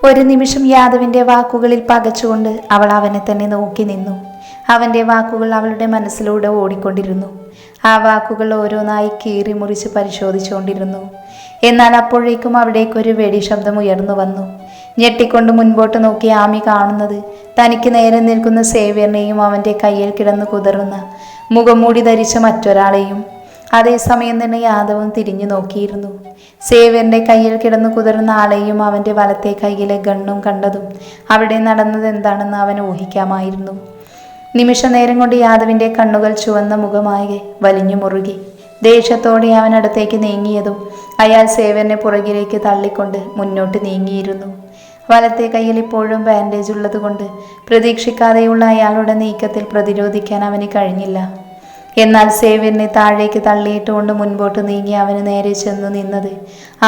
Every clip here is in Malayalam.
ഒരു നിമിഷം യാദവിൻ്റെ വാക്കുകളിൽ പകച്ചുകൊണ്ട് അവൾ അവനെ തന്നെ നോക്കി നിന്നു. അവൻ്റെ വാക്കുകൾ അവളുടെ മനസ്സിലൂടെ ഓടിക്കൊണ്ടിരുന്നു. ആ വാക്കുകൾ ഓരോന്നായി കീറി മുറിച്ച് പരിശോധിച്ചുകൊണ്ടിരുന്നു. എന്നാൽ അപ്പോഴേക്കും അവിടേക്കൊരു വെടി ശബ്ദം ഉയർന്നു വന്നു. ഞെട്ടിക്കൊണ്ട് മുൻപോട്ട് നോക്കി ആമി കാണുന്നത് തനിക്ക് നേരെ നിൽക്കുന്ന സേവ്യറിനെയും അവൻ്റെ കയ്യിൽ കിടന്നു കുതറുന്ന മുഖംമൂടി ധരിച്ച മറ്റൊരാളെയും. അതേസമയം തന്നെ യാദവും തിരിഞ്ഞു നോക്കിയിരുന്നു. സേവ്യറിൻ്റെ കയ്യിൽ കിടന്നു കുതറുന്ന ആളെയും അവൻ്റെ വലത്തെ കയ്യിലെ ഗണ്ണും കണ്ടതും അവിടെ നടന്നത് എന്താണെന്ന് അവൻ ഊഹിക്കാമായിരുന്നു. നിമിഷ നേരം കൊണ്ട് യാദവിൻ്റെ കണ്ണുകൾ ചുവന്ന മുഖമായി വലിഞ്ഞു മുറുകി. ദേഷ്യത്തോടെ അവൻ അടുത്തേക്ക് നീങ്ങിയതും അയാൾ സേവ്യറിനെ പുറകിലേക്ക് തള്ളിക്കൊണ്ട് മുന്നോട്ട് നീങ്ങിയിരുന്നു. വലത്തെ കയ്യിൽ ഇപ്പോഴും ബാൻഡേജ് ഉള്ളതുകൊണ്ട് പ്രതീക്ഷിക്കാതെയുള്ള അയാളുടെ നീക്കത്തിൽ പ്രതിരോധിക്കാൻ അവന് കഴിഞ്ഞില്ല. എന്നാൽ സേവ്യറിനെ താഴേക്ക് തള്ളിയിട്ടുകൊണ്ട് മുൻപോട്ട് നീങ്ങി അവന് നേരെ ചെന്ന് നിന്നത്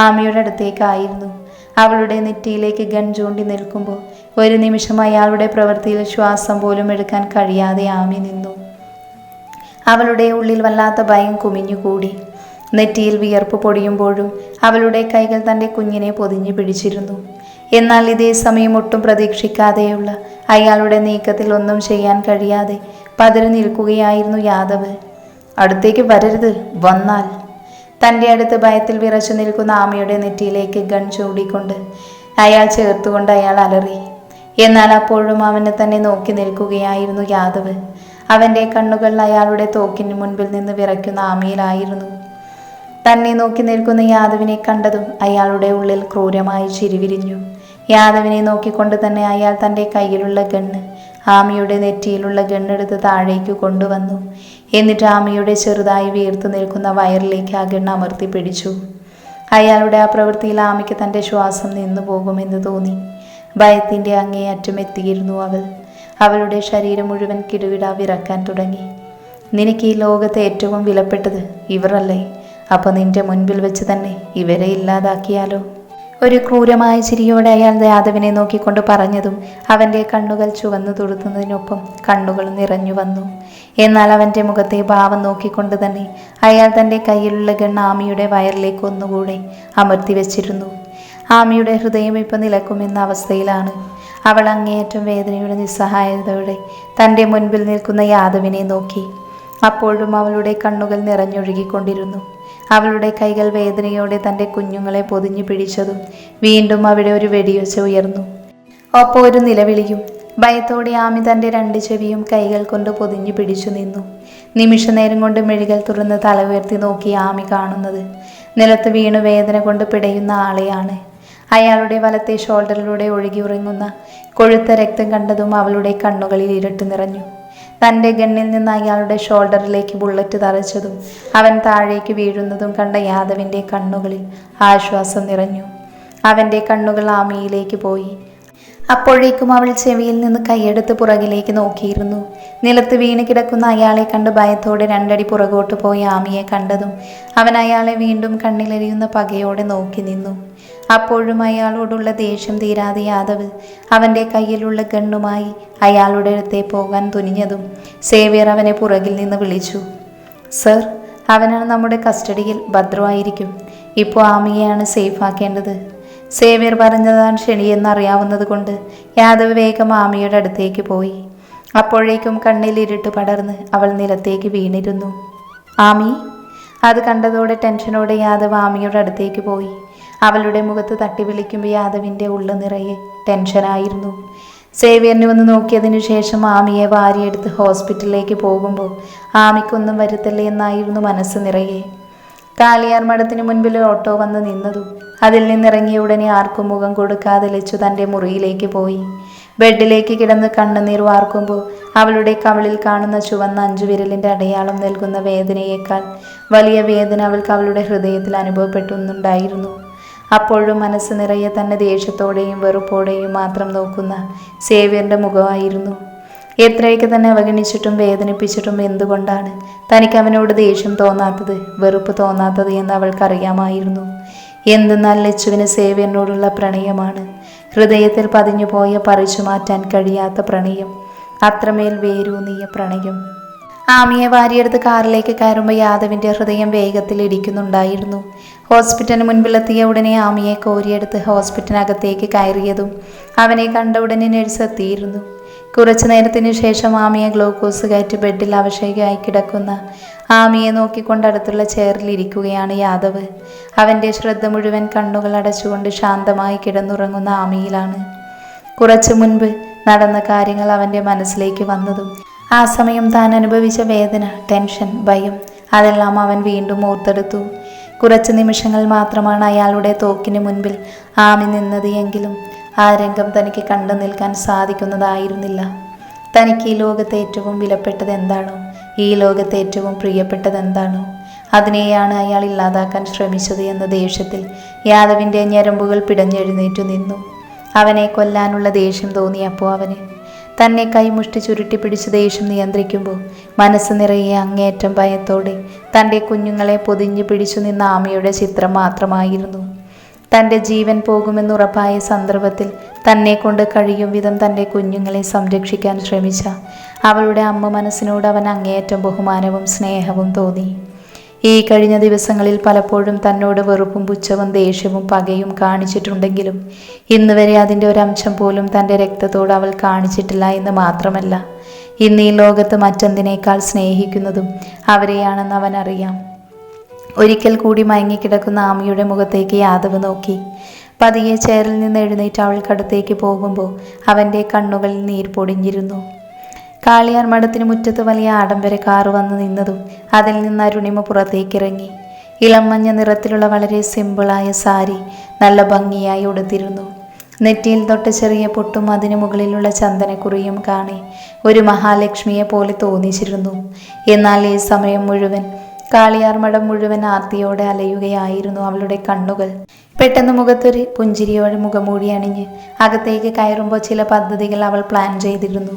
ആമിയുടെ അടുത്തേക്കായിരുന്നു. അവളുടെ നെറ്റിയിലേക്ക് ഗൺ ചൂണ്ടി നിൽക്കുമ്പോൾ ഒരു നിമിഷം അയാളുടെ പ്രവൃത്തിയിൽ ശ്വാസം പോലും എടുക്കാൻ കഴിയാതെ ആമി നിന്നു. അവളുടെ ഉള്ളിൽ വല്ലാത്ത ഭയം കുമിഞ്ഞുകൂടി. നെറ്റിയിൽ വിയർപ്പ് പൊടിയുമ്പോഴും അവളുടെ കൈകൾ തൻ്റെ കുഞ്ഞിനെ പൊതിഞ്ഞു പിടിച്ചിരുന്നു. എന്നാൽ ഇതേ സമയം ഒട്ടും പ്രതീക്ഷിക്കാതെയുള്ള അയാളുടെ നീക്കത്തിൽ ഒന്നും ചെയ്യാൻ കഴിയാതെ പതറി നിൽക്കുകയായിരുന്നു യാദവ്. അടുത്തേക്ക് വരരുത്, വന്നാൽ. തൻ്റെ അടുത്ത് ഭയത്തിൽ വിറച്ചു നിൽക്കുന്ന ആമയുടെ നെറ്റിയിലേക്ക് ഗൺ ചൂടിക്കൊണ്ട് അയാൾ ചേർത്തുകൊണ്ട് അയാൾ അലറി. എന്നാൽ അപ്പോഴും അവനെ തന്നെ നോക്കി നിൽക്കുകയായിരുന്നു യാദവ്. അവൻ്റെ കണ്ണുകൾ അയാളുടെ തോക്കിന് മുൻപിൽ നിന്ന് വിറയ്ക്കുന്ന ആമയിലായിരുന്നു. തന്നെ നോക്കി നിൽക്കുന്ന യാദവിനെ കണ്ടതും അയാളുടെ ഉള്ളിൽ ക്രൂരമായി ചിരിവിരിഞ്ഞു. യാദവിനെ നോക്കിക്കൊണ്ട് തന്നെ അയാൾ തൻ്റെ കയ്യിലുള്ള ഗണ്ണ് ആമിയുടെ നെറ്റിയിലുള്ള ഗണ്ണെടുത്ത് താഴേക്ക് കൊണ്ടുവന്നു. എന്നിട്ട് ആമിയുടെ ചെറുതായി വീർത്തു നിൽക്കുന്ന വയറിലേക്ക് ആ ഗണ്ണ് അമർത്തി പിടിച്ചു. അയാളുടെ ആ പ്രവൃത്തിയിൽ ആമിക്ക് തൻ്റെ ശ്വാസം നിന്നു പോകുമെന്ന് തോന്നി. ഭയത്തിൻ്റെ അങ്ങേയറ്റം എത്തിയിരുന്നു അവൾ. അവളുടെ ശരീരം മുഴുവൻ കിടുകിട വിറക്കാൻ തുടങ്ങി. നിനക്ക് ഈ ലോകത്തെ ഏറ്റവും വിലപ്പെട്ടത് ഇവരല്ലേ? അപ്പോൾ നിന്റെ മുൻപിൽ വെച്ച് തന്നെ ഇവരെ ഇല്ലാതാക്കിയാലോ? ഒരു ക്രൂരമായ ചിരിയോടെ അയാൾ യാദവിനെ നോക്കിക്കൊണ്ട് പറഞ്ഞതും അവൻ്റെ കണ്ണുകൾ ചുവന്നു തുടുത്തുന്നതിനൊപ്പം കണ്ണുകൾ നിറഞ്ഞു വന്നു. എന്നാൽ അവൻ്റെ മുഖത്തെ ഭാവം നോക്കിക്കൊണ്ട് തന്നെ അയാൾ തൻ്റെ കയ്യിലുള്ള ഗൺ ആമിയുടെ വയറിലേക്ക് ഒന്നുകൂടെ അമർത്തി വെച്ചിരുന്നു. ആമിയുടെ ഹൃദയം ഇപ്പം നിലക്കുമെന്ന അവസ്ഥയിലാണ്. അവൾ അങ്ങേയറ്റം വേദനയുടെ നിസ്സഹായതയോടെ തൻ്റെ മുൻപിൽ നിൽക്കുന്ന യാദവിനെ നോക്കി. അപ്പോഴും അവളുടെ കണ്ണുകൾ നിറഞ്ഞൊഴുകിക്കൊണ്ടിരുന്നു. അവളുടെ കൈകൾ വേദനയോടെ തൻ്റെ കുഞ്ഞുങ്ങളെ പൊതിഞ്ഞു പിടിച്ചതും വീണ്ടും അവിടെ ഒരു വെടിയൊച്ച ഉയർന്നു. ഒപ്പം ഒരു നിലവിളിയും. ഭയത്തോടെ ആമി തൻ്റെ രണ്ട് ചെവിയും കൈകൾ കൊണ്ട് പൊതിഞ്ഞു പിടിച്ചു നിന്നു. നിമിഷ നേരം കൊണ്ട് മിഴികൾ തുറന്ന് തല ഉയർത്തി നോക്കി ആമി കാണുന്നത് നിലത്ത് വീണു വേദന കൊണ്ട് പിടയുന്ന ആളെയാണ്. അയാളുടെ വലത്തെ ഷോൾഡറിലൂടെ ഒഴുകി ഉറങ്ങുന്ന കൊഴുത്ത രക്തം കണ്ടതും അവളുടെ കണ്ണുകളിൽ ഇരുട്ട് നിറഞ്ഞു. തൻ്റെ ഗണ്ണിൽ നിന്ന് അയാളുടെ ഷോൾഡറിലേക്ക് ബുള്ളറ്റ് തറച്ചതും അവൻ താഴേക്ക് വീഴുന്നതും കണ്ട യാദവിൻ്റെ കണ്ണുകളിൽ ആശ്വാസം നിറഞ്ഞു. അവൻ്റെ കണ്ണുകൾ ആമിയിലേക്ക് പോയി. അപ്പോഴേക്കും അവൾ ചെവിയിൽ നിന്ന് കൈയെടുത്ത് പുറകിലേക്ക് നോക്കിയിരുന്നു. നിലത്ത് വീണ് കിടക്കുന്ന അയാളെ കണ്ട് ഭയത്തോടെ രണ്ടടി പുറകോട്ട് പോയി ആമിയെ കണ്ടതും അവൻ അയാളെ വീണ്ടും കണ്ണിലെരിയുന്ന പകയോടെ നോക്കി നിന്നു. അപ്പോഴും അയാളോടുള്ള ദേഷ്യം തീരാതെ യാദവ് അവൻ്റെ കയ്യിലുള്ള ഗണ്ണുമായി അയാളുടെ അടുത്തേ പോകാൻ തുനിഞ്ഞതും സേവ്യർ അവനെ പുറകിൽ നിന്ന് വിളിച്ചു. സർ, അവനാണ് നമ്മുടെ കസ്റ്റഡിയിൽ, ഭദ്രമായിരിക്കും. ഇപ്പോൾ ആമിയെയാണ് സേഫാക്കേണ്ടത്. സേവ്യർ പറഞ്ഞതാണ് ശരിയെന്നറിയാവുന്നത് കൊണ്ട് യാദവ് വേഗം ആമിയുടെ അടുത്തേക്ക് പോയി. അപ്പോഴേക്കും കണ്ണിൽ ഇരുട്ട് പടർന്ന് അവൾ നിലത്തേക്ക് വീണിരുന്നു. ആമി! അത് കണ്ടതോടെ ടെൻഷനോടെ യാദവ് ആമിയുടെ അടുത്തേക്ക് പോയി. അവളുടെ മുഖത്ത് തട്ടി വിളിക്കുമ്പോൾ യാദവിൻ്റെ ഉള്ളു നിറയെ ടെൻഷനായിരുന്നു. സേവ്യറിനെ വന്ന് നോക്കിയതിനു ശേഷം ആമിയെ വാരിയെടുത്ത് ഹോസ്പിറ്റലിലേക്ക് പോകുമ്പോൾ ആമിക്കൊന്നും വരുത്തല്ലേ എന്നായിരുന്നു മനസ്സ് നിറയെ. കാളിയാർ മഠത്തിന് മുൻപിൽ ഓട്ടോ വന്ന് നിന്നതും അതിൽ നിന്നിറങ്ങിയ ഉടനെ ആർക്കും മുഖം കൊടുക്കാതെ ലച്ചു തൻ്റെ മുറിയിലേക്ക് പോയി. ബെഡിലേക്ക് കിടന്ന് കണ്ണുനീർ വാർക്കുമ്പോൾ അവളുടെ കവിളിൽ കാണുന്ന ചുവന്ന 5 വിരലിൻ്റെ അടയാളം നൽകുന്ന വേദനയേക്കാൾ വലിയ വേദന അവൾക്ക് അവളുടെ ഹൃദയത്തിൽ അനുഭവപ്പെട്ടുന്നുണ്ടായിരുന്നു. അപ്പോഴും മനസ്സ് നിറയെ തന്നെ ദേഷ്യത്തോടെയും വെറുപ്പോടെയും മാത്രം നോക്കുന്ന സേവ്യറിൻ്റെ മുഖമായിരുന്നു. എത്രയൊക്കെ തന്നെ അവഗണിച്ചിട്ടും വേദനിപ്പിച്ചിട്ടും എന്തുകൊണ്ടാണ് തനിക്ക് അവനോട് ദേഷ്യം തോന്നാത്തത്, വെറുപ്പ് തോന്നാത്തത് എന്ന് അവൾക്കറിയാമായിരുന്നു. എന്തെന്നാൽ ലച്ചുവിന് സേവ്യറിനോടുള്ള പ്രണയമാണ്. ഹൃദയത്തിൽ പതിഞ്ഞുപോയ പറിച്ചു മാറ്റാൻ കഴിയാത്ത പ്രണയം, അത്രമേൽ വേരൂന്നിയ പ്രണയം. ആമിയെ വാരിയെടുത്ത് കാറിലേക്ക് കയറുമ്പോൾ യാദവിൻ്റെ ഹൃദയം വേഗത്തിൽ ഇടിക്കുന്നുണ്ടായിരുന്നു. ഹോസ്പിറ്റലിന് മുൻപിലെത്തിയ ഉടനെ ആമിയെ കോരിയെടുത്ത് ഹോസ്പിറ്റലിനകത്തേക്ക് കയറിയതും അവനെ കണ്ട ഉടനെ നഴ്സ് എത്തിയിരുന്നു. കുറച്ചു നേരത്തിന് ശേഷം ആമിയെ ഗ്ലൂക്കോസ് കയറ്റി ബെഡിൽ അവശയായി കിടക്കുന്ന ആമിയെ നോക്കിക്കൊണ്ട് അടുത്തുള്ള ചെയറിൽ ഇരിക്കുകയാണ് യാദവ്. അവൻ്റെ ശ്രദ്ധ മുഴുവൻ കണ്ണുകൾ അടച്ചുകൊണ്ട് ശാന്തമായി കിടന്നുറങ്ങുന്ന ആമിയിലാണ്. കുറച്ചു മുൻപ് നടന്ന കാര്യങ്ങൾ അവൻ്റെ മനസ്സിലേക്ക് വന്നതും ആ സമയം താൻ അനുഭവിച്ച വേദന, ടെൻഷൻ, ഭയം അതെല്ലാം അവൻ വീണ്ടും ഓർത്തെടുത്തു. കുറച്ച് നിമിഷങ്ങൾ മാത്രമാണ് അയാളുടെ തോക്കിന് മുൻപിൽ ആമി നിന്നത് എങ്കിലും ആ രംഗം തനിക്ക് കണ്ടു നിൽക്കാൻ സാധിക്കുന്നതായിരുന്നില്ല. തനിക്ക് ഈ ലോകത്തെ ഏറ്റവും വിലപ്പെട്ടത് എന്താണോ, ഈ ലോകത്തെ ഏറ്റവും പ്രിയപ്പെട്ടത് എന്താണോ, അതിനെയാണ് അയാൾ ഇല്ലാതാക്കാൻ ശ്രമിച്ചത് എന്ന ദേഷ്യത്തിൽ യാദവിൻ്റെ ഞരമ്പുകൾ പിടഞ്ഞെഴുന്നേറ്റു നിന്നു. അവനെ കൊല്ലാനുള്ള ദേഷ്യം തോന്നിയപ്പോൾ അവന് തന്നെ കൈമുഷ്ടി ചുരുട്ടി പിടിച്ച് ദേഷ്യം നിയന്ത്രിക്കുമ്പോൾ മനസ്സ് നിറയെ അങ്ങേയറ്റം ഭയത്തോടെ തൻ്റെ കുഞ്ഞുങ്ങളെ പൊതിഞ്ഞു പിടിച്ചു നിന്ന ആമയുടെ ചിത്രം മാത്രമായിരുന്നു. തൻ്റെ ജീവൻ പോകുമെന്നുറപ്പായ സന്ദർഭത്തിൽ തന്നെ കൊണ്ട് കഴിയും വിധം തൻ്റെ കുഞ്ഞുങ്ങളെ സംരക്ഷിക്കാൻ ശ്രമിച്ച അവളുടെ അമ്മ മനസ്സിനോട് അവൻ അങ്ങേയറ്റം ബഹുമാനവും സ്നേഹവും തോന്നി. ഈ കഴിഞ്ഞ ദിവസങ്ങളിൽ പലപ്പോഴും തന്നോട് വെറുപ്പും പുച്ഛവും ദേഷ്യവും പകയും കാണിച്ചിട്ടുണ്ടെങ്കിലും ഇന്ന് വരെ അതിൻ്റെ ഒരംശം പോലും തൻ്റെ രക്തത്തോട് അവൾ കാണിച്ചിട്ടില്ല എന്ന് മാത്രമല്ല, ഇന്ന് ഈ ലോകത്ത് മറ്റെന്തിനേക്കാൾ സ്നേഹിക്കുന്നതും അവരെയാണെന്ന് അവൻ അറിയാം. ഒരിക്കൽ കൂടി മയങ്ങിക്കിടക്കുന്ന ആമിയുടെ മുഖത്തേക്ക് യാദവ് നോക്കി. പതിയെ ചെയറിൽ നിന്ന് എഴുന്നേറ്റ് അവൾക്കടുത്തേക്ക് പോകുമ്പോൾ അവൻ്റെ കണ്ണുകളിൽ നീർ പൊടിഞ്ഞിരുന്നു. കാളിയാർ മഠത്തിന് മുറ്റത്ത് വലിയ ആഡംബര കാറ് വന്ന് നിന്നതും അതിൽ നിന്ന് അരുണിമ പുറത്തേക്കിറങ്ങി. ഇളം മഞ്ഞ നിറത്തിലുള്ള വളരെ സിമ്പിളായ സാരി നല്ല ഭംഗിയായി ഉടുത്തിരുന്നു. നെറ്റിയിൽ തൊട്ട ചെറിയ പൊട്ടും അതിനു മുകളിലുള്ള ചന്ദനക്കുറിയും കാണി ഒരു മഹാലക്ഷ്മിയെ പോലെ തോന്നിച്ചിരുന്നു. എന്നാൽ ഈ സമയം മുഴുവൻ കാളിയാർ മഠം മുഴുവൻ ആർത്തിയോടെ അലയുകയായിരുന്നു അവളുടെ കണ്ണുകൾ. പെട്ടെന്ന് മുഖത്തൊരു പുഞ്ചിരിയോടെ മുഖംമൂടി അണിഞ്ഞ് അകത്തേക്ക് കയറുമ്പോൾ ചില പദ്ധതികൾ അവൾ പ്ലാൻ ചെയ്തിരുന്നു.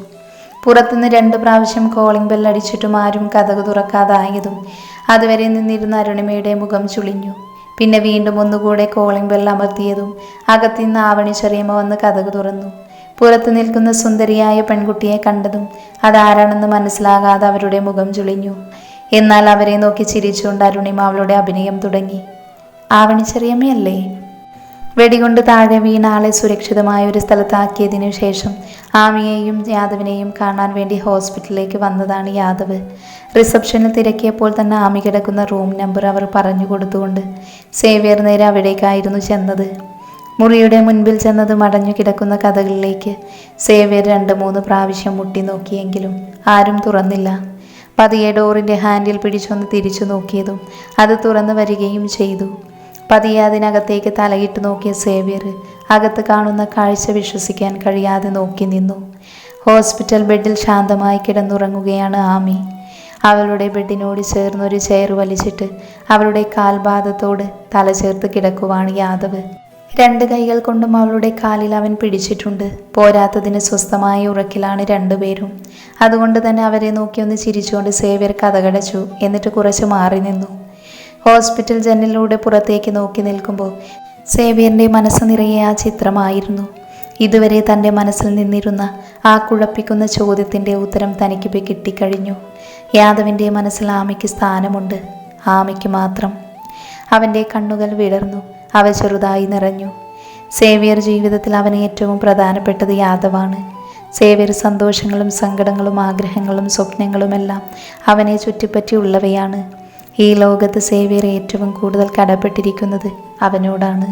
പുറത്തുനിന്ന് 2 പ്രാവശ്യം കോളിംഗ് ബെല്ലടിച്ചിട്ടും ആരും കതക് തുറക്കാതായതും അതുവരെ നിന്നിരുന്ന അരുണിമയുടെ മുഖം ചുളിഞ്ഞു. പിന്നെ വീണ്ടും ഒന്നുകൂടെ കോളിംഗ് ബെൽ അമർത്തിയതും അകത്തുനിന്ന് ആവണി ചെറിയമ്മ വന്ന് കതക് തുറന്നു. പുറത്തു നിൽക്കുന്ന സുന്ദരിയായ പെൺകുട്ടിയെ കണ്ടതും അതാരാണെന്ന് മനസ്സിലാകാതെ അവരുടെ മുഖം ചുളിഞ്ഞു. എന്നാൽ അവരെ നോക്കി ചിരിച്ചുകൊണ്ട് അരുണിമ അവളുടെ അഭിനയം തുടങ്ങി. ആവണി ചെറിയമ്മയല്ലേ? വെടികൊണ്ട് താഴെ വീണ ആളെ സുരക്ഷിതമായ ഒരു സ്ഥലത്താക്കിയതിനു ശേഷം ആമിയെയും യാദവിനെയും കാണാൻ വേണ്ടി ഹോസ്പിറ്റലിലേക്ക് വന്നതാണ് യാദവ്. റിസപ്ഷനിൽ തിരക്കിയപ്പോൾ തന്നെ ആമി കിടക്കുന്ന റൂം നമ്പർ അവർ പറഞ്ഞു കൊടുത്തുകൊണ്ട് സേവ്യർ നേരെ അവിടേക്കായിരുന്നു ചെന്നത്. മുറിയുടെ മുൻപിൽ ചെന്നത് മടഞ്ഞു കിടക്കുന്ന കഥകളിലേക്ക് സേവ്യർ 2-3 പ്രാവശ്യം മുട്ടി നോക്കിയെങ്കിലും ആരും തുറന്നില്ല. പതിയെ ഡോറിൻ്റെ ഹാൻഡിൽ പിടിച്ചൊന്ന് തിരിച്ചു നോക്കിയതും അത് തുറന്നു വരികയും ചെയ്തു. പതിയെ അതിനകത്തേക്ക് തലയിട്ട് നോക്കിയ സേവ്യർ അകത്ത് കാണുന്ന കാഴ്ച വിശ്വസിക്കാൻ കഴിയാതെ നോക്കി നിന്നു. ഹോസ്പിറ്റൽ ബെഡിൽ ശാന്തമായി കിടന്നുറങ്ങുകയാണ് ആമി. അവളുടെ ബെഡിനോട് ചേർന്നൊരു ചെയർ വലിച്ചിട്ട് അവളുടെ കാൽഭാഗത്തോട് തല ചേർത്ത് കിടക്കുവാണ് യാദവ്. 2 കൈകൾ കൊണ്ടും അവളുടെ കാലിൽ അവൻ പിടിച്ചിട്ടുണ്ട്. പോരാത്തതിന് സ്വസ്ഥമായ ഉറക്കിലാണ് 2 പേരും. അതുകൊണ്ട് തന്നെ അവരെ നോക്കിയൊന്ന് ചിരിച്ചുകൊണ്ട് സേവ്യർ കതകടച്ചു. എന്നിട്ട് കുറച്ച് മാറി നിന്നു. ഹോസ്പിറ്റൽ ജനലിലൂടെ പുറത്തേക്ക് നോക്കി നിൽക്കുമ്പോൾ സേവ്യറിൻ്റെ മനസ്സ് നിറയെ ആ ചിത്രമായിരുന്നു. ഇതുവരെ തൻ്റെ മനസ്സിൽ നിന്നിരുന്ന ആ കുഴപ്പിക്കുന്ന ചോദ്യത്തിൻ്റെ ഉത്തരം തനിക്കിപ്പോൾ കിട്ടിക്കഴിഞ്ഞു. യാദവിൻ്റെ മനസ്സിൽ ആമിക്ക് സ്ഥാനമുണ്ട്, ആമിക്ക് മാത്രം. അവൻ്റെ കണ്ണുകൾ വിടർന്നു, അവ ചെറുതായി നിറഞ്ഞു. സേവ്യർ ജീവിതത്തിൽ അവന് ഏറ്റവും പ്രധാനപ്പെട്ടത് യാദവാണ്. സേവ്യർ സന്തോഷങ്ങളും സങ്കടങ്ങളും ആഗ്രഹങ്ങളും സ്വപ്നങ്ങളുമെല്ലാം അവനെ ചുറ്റിപ്പറ്റിയുള്ളവയാണ്. ഈ ലോകത്ത് സേവ്യർ ഏറ്റവും കൂടുതൽ കടപ്പെട്ടിരിക്കുന്നത് അവനോടാണ്,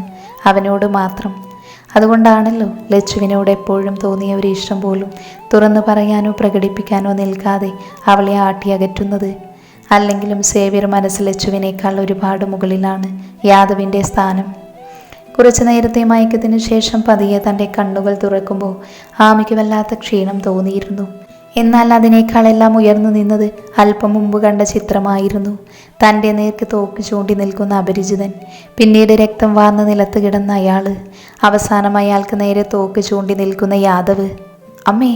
അവനോട് മാത്രം. അതുകൊണ്ടാണല്ലോ ലച്ചുവിനോട് എപ്പോഴും തോന്നിയ ഒരു ഇഷ്ടം പോലും തുറന്നു പറയാനോ പ്രകടിപ്പിക്കാനോ നിൽക്കാതെ അവളെ ആട്ടിയകറ്റുന്നത്. അല്ലെങ്കിലും സേവ്യർ മനസ്സിൽ ലച്ചുവിനേക്കാൾ ഒരുപാട് മുകളിലാണ് യാദവിൻ്റെ സ്ഥാനം. കുറച്ചു നേരത്തെ മയക്കത്തിന് ശേഷം പതിയെ തൻ്റെ കണ്ണുകൾ തുറക്കുമ്പോൾ ആമിക്ക് വല്ലാത്ത ക്ഷീണം തോന്നിയിരുന്നു. എന്നാൽ അതിനേക്കാളെല്ലാം ഉയർന്നു നിന്നത് അല്പം മുമ്പ് കണ്ട ചിത്രമായിരുന്നു. തൻ്റെ നേർക്ക് തോക്ക് ചൂണ്ടി നിൽക്കുന്ന അപരിചിതൻ, പിന്നീട് രക്തം വാർന്ന് നിലത്ത് കിടന്ന അയാൾ, അവസാനം അയാൾക്ക് നേരെ തോക്ക് ചൂണ്ടി നിൽക്കുന്ന യാദവ്. അമ്മേ!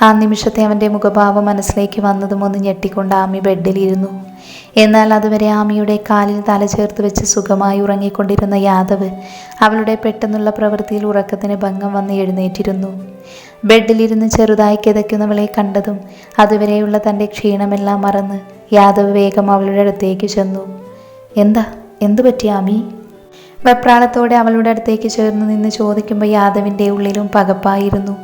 ആ നിമിഷത്തെ അവൻ്റെ മുഖഭാവം മനസ്സിലേക്ക് വന്നതും ഒന്ന് ഞെട്ടിക്കൊണ്ട് ആമി ബെഡിലിരുന്നു. എന്നാൽ അതുവരെ ആമിയുടെ കാലിൽ തല ചേർത്ത് വെച്ച് സുഖമായി ഉറങ്ങിക്കൊണ്ടിരുന്ന യാദവ് അവളുടെ പെട്ടെന്നുള്ള പ്രവൃത്തിയിൽ ഉറക്കത്തിന് ഭംഗം വന്ന് എഴുന്നേറ്റിരുന്നു. ബെഡിലിരുന്ന് ചെറുതായി കിതയ്ക്കുന്നവളെ കണ്ടതും അതുവരെയുള്ള തൻ്റെ ക്ഷീണമെല്ലാം മറന്ന് യാദവ് വേഗം അവളുടെ അടുത്തേക്ക് ചെന്നു. എന്തു പറ്റി ആമി? വെപ്രാളത്തോടെ അവളുടെ അടുത്തേക്ക് ചേർന്ന് നിന്ന് ചോദിക്കുമ്പോൾ യാദവിൻ്റെ ഉള്ളിലും പകപ്പായിരുന്നു.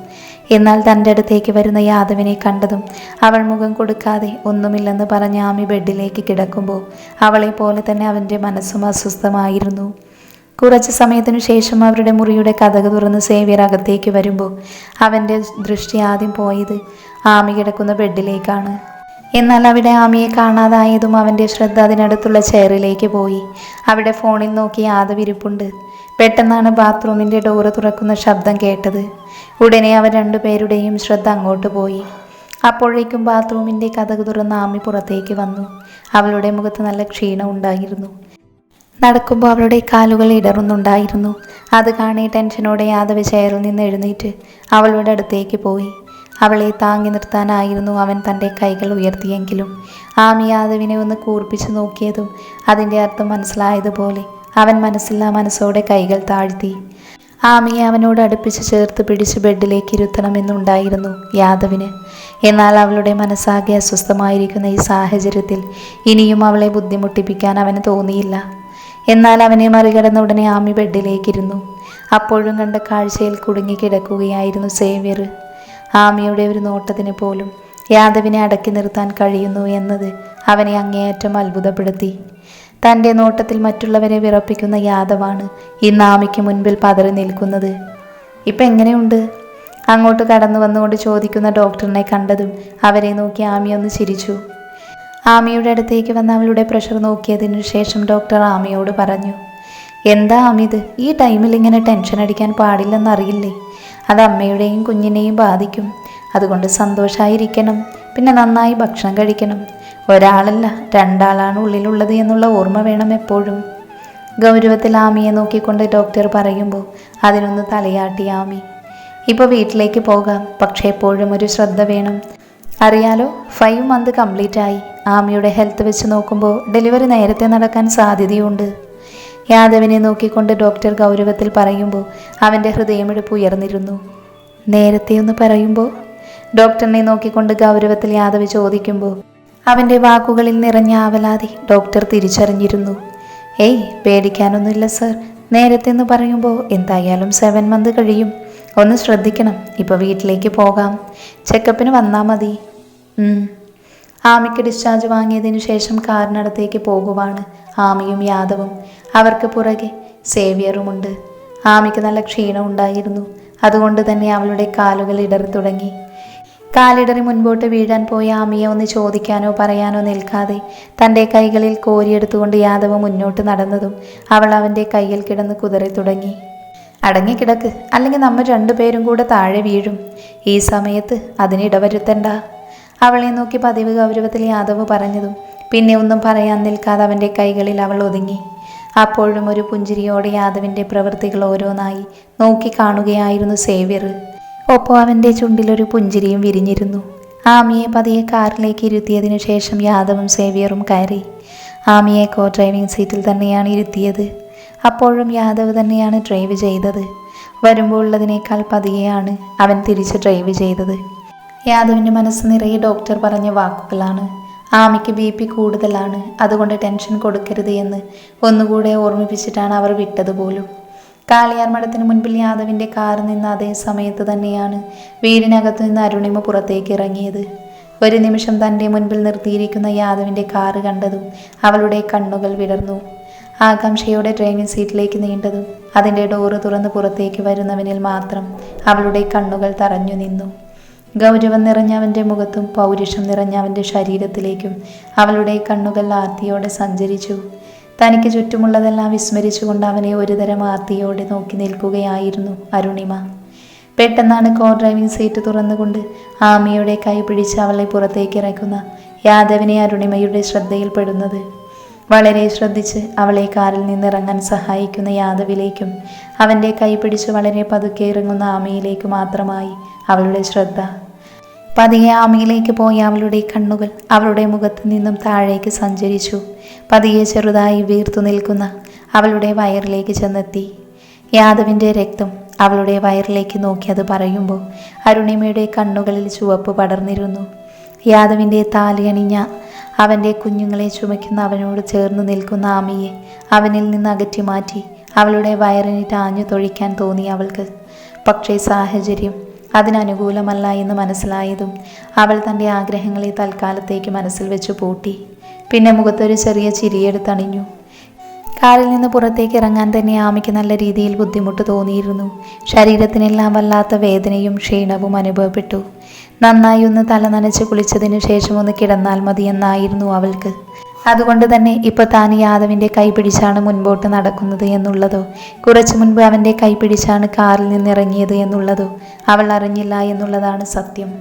എന്നാൽ തൻ്റെ അടുത്തേക്ക് വരുന്ന യാദവിനെ കണ്ടതും അവൾ മുഖം കൊടുക്കാതെ ഒന്നുമില്ലെന്ന് പറഞ്ഞ് ആമി ബെഡിലേക്ക് കിടക്കുമ്പോൾ അവളെ പോലെ തന്നെ അവൻ്റെ മനസ്സും അസ്വസ്ഥമായിരുന്നു. കുറച്ച് സമയത്തിനു ശേഷം അവരുടെ മുറിയുടെ കതക് തുറന്ന് സേവ്യർ അകത്തേക്ക് വരുമ്പോൾ അവൻ്റെ ദൃഷ്ടി ആദ്യം പോയത് ആമി കിടക്കുന്ന ബെഡിലേക്കാണ്. എന്നാൽ അവിടെ ആമിയെ കാണാതായതും അവൻ്റെ ശ്രദ്ധ അതിനടുത്തുള്ള ചെയറിലേക്ക് പോയി. അവിടെ ഫോണിൽ നോക്കി യാദവ് ഇരിപ്പുണ്ട്. പെട്ടെന്നാണ് ബാത്റൂമിൻ്റെ ഡോറ് തുറക്കുന്ന ശബ്ദം കേട്ടത്. ഉടനെ അവർ രണ്ടുപേരുടെയും ശ്രദ്ധ അങ്ങോട്ട് പോയി. അപ്പോഴേക്കും ബാത്റൂമിൻ്റെ കതക് തുറന്ന് ആമി പുറത്തേക്ക് വന്നു. അവളുടെ മുഖത്ത് നല്ല ക്ഷീണം ഉണ്ടായിരുന്നു. നടക്കുമ്പോൾ അവളുടെ കാലുകൾ ഇടറുന്നുണ്ടായിരുന്നു. അത് കാണി ടെൻഷനോടെ യാദവ് ചെയറിൽ നിന്ന് എഴുന്നേറ്റ് അവളുടെ അടുത്തേക്ക് പോയി. അവളെ താങ്ങി നിർത്താനായിരുന്നു അവൻ തൻ്റെ കൈകൾ ഉയർത്തിയെങ്കിലും ആമി യാദവിനെ ഒന്ന് കൂർപ്പിച്ച് നോക്കിയതും അതിൻ്റെ അർത്ഥം മനസ്സിലായതുപോലെ അവൻ മനസ്സോടെ കൈകൾ താഴ്ത്തി. ആമിയെ അവനോട് അടുപ്പിച്ച് ചേർത്ത് പിടിച്ച് ബെഡിലേക്ക് ഇരുത്തണമെന്നുണ്ടായിരുന്നു യാദവിന്. എന്നാൽ അവളുടെ മനസ്സാകെ അസ്വസ്ഥമായിരിക്കുന്ന ഈ സാഹചര്യത്തിൽ ഇനിയും അവളെ ബുദ്ധിമുട്ടിപ്പിക്കാൻ അവന് തോന്നിയില്ല. എന്നാൽ അവനെ മറികടന്ന ഉടനെ ആമി ബെഡിലേക്കിരുന്നു. അപ്പോഴും കണ്ട കാഴ്ചയിൽ കുടുങ്ങിക്കിടക്കുകയായിരുന്നു സേവ്യർ. ആമിയുടെ ഒരു നോട്ടത്തിന് പോലും യാദവിനെ അടക്കി നിർത്താൻ കഴിയുന്നു എന്നത് അവനെ അങ്ങേയറ്റം അത്ഭുതപ്പെടുത്തി. തൻ്റെ നോട്ടത്തിൽ മറ്റുള്ളവരെ വിറപ്പിക്കുന്ന യാദവാണ് ഇന്ന് ആമിക്ക് മുൻപിൽ പതറി നിൽക്കുന്നത്. ഇപ്പം എങ്ങനെയുണ്ട്? അങ്ങോട്ട് കടന്നു വന്നുകൊണ്ട് ചോദിക്കുന്ന ഡോക്ടറിനെ കണ്ടതും അവരെ നോക്കി ആമി ഒന്ന് ചിരിച്ചു. ആമിയുടെ അടുത്തേക്ക് വന്ന് അവളുടെ പ്രഷർ നോക്കിയതിനു ശേഷം ഡോക്ടർ ആമിയോട് പറഞ്ഞു, എന്താ ആമിത്, ഈ ടൈമിൽ ഇങ്ങനെ ടെൻഷൻ അടിക്കാൻ പാടില്ലെന്നറിയില്ലേ? അത് അമ്മയുടെയും കുഞ്ഞിനെയും ബാധിക്കും. അതുകൊണ്ട് സന്തോഷമായിരിക്കണം. പിന്നെ നന്നായി ഭക്ഷണം കഴിക്കണം. ഒരാളല്ല, രണ്ടാളാണ് ഉള്ളിലുള്ളത് എന്നുള്ള ഓർമ്മ വേണം എപ്പോഴും. ഗൗരവത്തിൽ ആമിയെ നോക്കിക്കൊണ്ട് ഡോക്ടർ പറയുമ്പോൾ അതിനൊന്ന് തലയാട്ടി ആമി. ഇപ്പോൾ വീട്ടിലേക്ക് പോകാം, പക്ഷേ എപ്പോഴും ഒരു ശ്രദ്ധ വേണം. അറിയാലോ, 5 മന്ത് കംപ്ലീറ്റ് ആയി. ആമിയുടെ ഹെൽത്ത് വെച്ച് നോക്കുമ്പോൾ ഡെലിവറി നേരത്തെ നടക്കാൻ സാധ്യതയുണ്ട്. യാദവിനെ നോക്കിക്കൊണ്ട് ഡോക്ടർ ഗൗരവത്തിൽ പറയുമ്പോൾ അവൻ്റെ ഹൃദയമിടിപ്പ് ഉയർന്നിരുന്നു. നേരത്തെ ഒന്ന് പറയുമ്പോൾ ഡോക്ടറിനെ നോക്കിക്കൊണ്ട് ഗൗരവത്തിൽ യാദവ് ചോദിക്കുമ്പോൾ അവൻ്റെ വാക്കുകളിൽ നിറഞ്ഞ ആവലാതി ഡോക്ടർ തിരിച്ചറിഞ്ഞിരുന്നു. പേടിക്കാനൊന്നുമില്ല സർ. നേരത്തെ എന്ന് പറയുമ്പോൾ എന്തായാലും 7 മന്ത് കഴിയും. ഒന്ന് ശ്രദ്ധിക്കണം. ഇപ്പോൾ വീട്ടിലേക്ക് പോകാം. ചെക്കപ്പിന് വന്നാൽ മതി. ആമിക്ക് ഡിസ്ചാർജ് വാങ്ങിയതിനു ശേഷം കാറിനടുത്തേക്ക് പോകുവാണ് ആമിയും യാദവും. അവർക്ക് പുറകെ സേവ്യറുമുണ്ട്. ആമിക്ക് നല്ല ക്ഷീണം ഉണ്ടായിരുന്നു. അതുകൊണ്ട് തന്നെ അവളുടെ കാലുകൾ ഇടറി തുടങ്ങി. കാലിടറി മുൻപോട്ട് വീഴാൻ പോയ ആമിയെ ഒന്ന് ചോദിക്കാനോ പറയാനോ നിൽക്കാതെ തൻ്റെ കൈകളിൽ കോരിയെടുത്തുകൊണ്ട് യാദവ് മുന്നോട്ട് നടന്നതും അവൾ അവൻ്റെ കയ്യിൽ കിടന്ന് കുതറി തുടങ്ങി. അടങ്ങിക്കിടക്ക്, അല്ലെങ്കിൽ നമ്മൾ രണ്ടുപേരും കൂടെ താഴെ വീഴും. ഈ സമയത്ത് അതിനിടവരുത്തണ്ട. അവളെ നോക്കി പതിവ് ഗൗരവത്തിൽ യാദവ് പറഞ്ഞതും പിന്നെ ഒന്നും പറയാൻ നിൽക്കാതെ അവൻ്റെ കൈകളിൽ അവൾ ഒതുങ്ങി. അപ്പോഴും ഒരു പുഞ്ചിരിയോടെ യാദവിൻ്റെ പ്രവൃത്തികൾ ഓരോന്നായി നോക്കി കാണുകയായിരുന്നു സേവ്യർ. ഒപ്പം അവൻ്റെ ചുണ്ടിലൊരു പുഞ്ചിരിയും വിരിഞ്ഞിരുന്നു. ആമിയെ പതിയെ കാറിലേക്ക് ഇരുത്തിയതിനു ശേഷം യാദവും സേവ്യറും കയറി. ആമിയെ കോ ഡ്രൈവിംഗ് സീറ്റിൽ തന്നെയാണ് ഇരുത്തിയത്. അപ്പോഴും യാദവ് തന്നെയാണ് ഡ്രൈവ് ചെയ്തത്. വരുമ്പോൾ ഉള്ളതിനേക്കാൾ പതിയെയാണ് അവൻ തിരിച്ച് ഡ്രൈവ് ചെയ്തത്. യാദവിൻ്റെ മനസ്സ് നിറയെ ഡോക്ടർ പറഞ്ഞ വാക്കുകളാണ്. ആമിക്ക് BP കൂടുതലാണ്, അതുകൊണ്ട് ടെൻഷൻ കൊടുക്കരുത് എന്ന് ഒന്നുകൂടെ ഓർമ്മിപ്പിച്ചിട്ടാണ് അവർ വിട്ടതുപോലും. കാളിയാർ മഠത്തിന് മുൻപിൽ യാദവിൻ്റെ കാർ നിന്ന അതേ സമയത്ത് തന്നെയാണ് വീടിനകത്തു നിന്ന് അരുണിമ പുറത്തേക്ക് ഇറങ്ങിയത്. ഒരു നിമിഷം തൻ്റെ മുൻപിൽ നിർത്തിയിരിക്കുന്ന യാദവിൻ്റെ കാറ് കണ്ടതും അവളുടെ കണ്ണുകൾ വിടർന്നു. ആകാംക്ഷയോടെ ഡ്രൈവിംഗ് സീറ്റിലേക്ക് നീണ്ടതും അതിൻ്റെ ഡോറ് തുറന്ന് പുറത്തേക്ക് വരുന്നവനിൽ മാത്രം അവളുടെ കണ്ണുകൾ തറഞ്ഞു നിന്നു. ഗൗരവം നിറഞ്ഞവൻ്റെ മുഖത്തും പൗരുഷം നിറഞ്ഞവൻ്റെ ശരീരത്തിലേക്കും അവളുടെ കണ്ണുകൾ ആർത്തിയോടെ സഞ്ചരിച്ചു. തനിക്ക് ചുറ്റുമുള്ളതെല്ലാം വിസ്മരിച്ചുകൊണ്ട് അവനെ ഒരുതരം ആർത്തിയോടെ നോക്കി നിൽക്കുകയായിരുന്നു അരുണിമ. പെട്ടെന്നാണ് കോ ഡ്രൈവിംഗ് സീറ്റ് തുറന്നുകൊണ്ട് ആമിയുടെ കൈ പിടിച്ച് അവളെ പുറത്തേക്ക് ഇറക്കുന്ന യാദവിനെ അരുണിമയുടെ ശ്രദ്ധയിൽപ്പെടുന്നത്. വളരെ ശ്രദ്ധിച്ച് അവളെ കാറിൽ നിന്നിറങ്ങാൻ സഹായിക്കുന്ന യാദവിലേക്കും അവൻ്റെ കൈ പിടിച്ച് വളരെ പതുക്കെ ഇറങ്ങുന്ന ആമിയിലേക്ക് മാത്രമായി അവളുടെ ശ്രദ്ധ. പതിയെ ആമിയിലേക്ക് പോയ അവളുടെ കണ്ണുകൾ അവളുടെ മുഖത്ത് നിന്നും താഴേക്ക് സഞ്ചരിച്ചു. പതിയെ ചെറുതായി വീർത്തു നിൽക്കുന്ന അവളുടെ വയറിലേക്ക് ചെന്നെത്തി. യാദവിൻ്റെ രക്തം അവളുടെ വയറിലേക്ക് നോക്കി അത് പറയുമ്പോൾ അരുണിമയുടെ കണ്ണുകളിൽ ചുവപ്പ് പടർന്നിരുന്നു. യാദവിൻ്റെ താലിയണിഞ്ഞ അവൻ്റെ കുഞ്ഞുങ്ങളെ ചുമക്കുന്ന അവനോട് ചേർന്ന് നിൽക്കുന്ന ആമിയെ അവനിൽ നിന്ന് അകറ്റി മാറ്റി അവളുടെ വയറിനിട്ട് ആഞ്ഞു തൊഴിക്കാൻ തോന്നി അവൾക്ക്. പക്ഷേ സാഹചര്യം അതിനനുകൂലമല്ല എന്ന് മനസ്സിലായതും അവൾ തൻ്റെ ആഗ്രഹങ്ങളെ തൽക്കാലത്തേക്ക് മനസ്സിൽ വെച്ച് പൂട്ടി. പിന്നെ മുഖത്തൊരു ചെറിയ ചിരിയെടുത്തണിഞ്ഞു. കാറിൽ നിന്ന് പുറത്തേക്ക് ഇറങ്ങാൻ തന്നെ ആമിക്ക് നല്ല രീതിയിൽ ബുദ്ധിമുട്ട് തോന്നിയിരുന്നു. ശരീരത്തിനെല്ലാം വല്ലാത്ത വേദനയും ക്ഷീണവും അനുഭവപ്പെട്ടു. നന്നായി ഒന്ന് തല നനച്ച് കുളിച്ചതിന് ശേഷം ഒന്ന് കിടന്നാൽ മതിയെന്നായിരുന്നു അവൾക്ക്. അതുകൊണ്ട് തന്നെ ഇപ്പോൾ താൻ യാദവിൻ്റെ കൈ പിടിച്ചാണ് മുൻപോട്ട് നടക്കുന്നത് എന്നുള്ളതോ കുറച്ചു മുൻപ് അവൻ്റെ കൈ പിടിച്ചാണ് കാറിൽ നിന്നിറങ്ങിയത് എന്നുള്ളതോ അവൾ അറിഞ്ഞില്ല എന്നുള്ളതാണ് സത്യം.